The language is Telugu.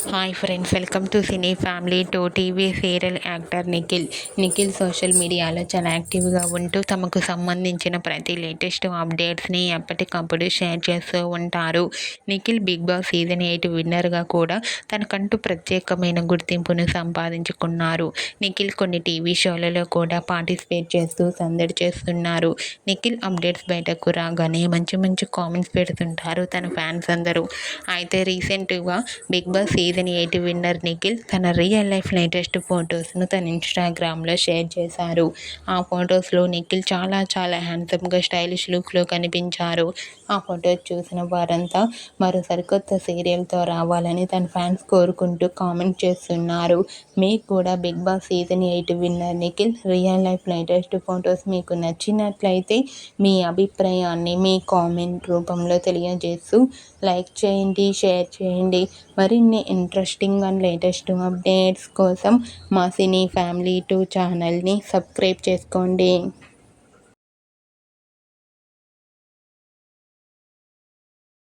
Hi friends, welcome to cine family. TV serial actor Nikhil social మీడియాలో చాలా యాక్టివ్గా ఉంటూ తమకు సంబంధించిన ప్రతి లేటెస్ట్ అప్డేట్స్ని ఎప్పటికప్పుడు షేర్ చేస్తూ ఉంటారు. నిఖిల్ బిగ్ బాస్ సీజన్ 8 విన్నర్గా కూడా తనకంటూ ప్రత్యేకమైన గుర్తింపును సంపాదించుకున్నారు. నిఖిల్ కొన్ని టీవీ షోలలో కూడా పార్టిసిపేట్ చేస్తూ సందడి చేస్తున్నారు. నిఖిల్ అప్డేట్స్ బయటకు రాగానే మంచి మంచి కామెంట్స్ పెడుతుంటారు తన ఫ్యాన్స్ అందరూ. అయితే రీసెంట్గా Bigg Boss season 8 winner Nikhil తన రియల్ లైఫ్ లేటెస్ట్ ఫొటోస్ను తన ఇన్స్టాగ్రామ్లో షేర్ చేశారు. ఆ ఫొటోస్లో నిఖిల్ చాలా హ్యాండ్సమ్గా స్టైలిష్ లుక్లో కనిపించారు. ఆ ఫొటోస్ చూసిన వారంతా మరో సరికొత్త సీరియల్తో రావాలని తన ఫ్యాన్స్ కోరుకుంటూ కామెంట్ చేస్తున్నారు. మీకు కూడా Bigg Boss season 8 winner Nikhil real life latest photos మీకు నచ్చినట్లయితే మీ అభిప్రాయాన్ని మీ కామెంట్ రూపంలో తెలియజేస్తూ లైక్ చేయండి, షేర్ చేయండి. మరిన్ని ఇంట్రెస్టింగ్ అండ్ లేటెస్ట్ అప్డేట్స్ కోసం మా సినీ ఫ్యామిలీ 2 ఛానల్ని సబ్స్క్రైబ్ చేసుకోండి.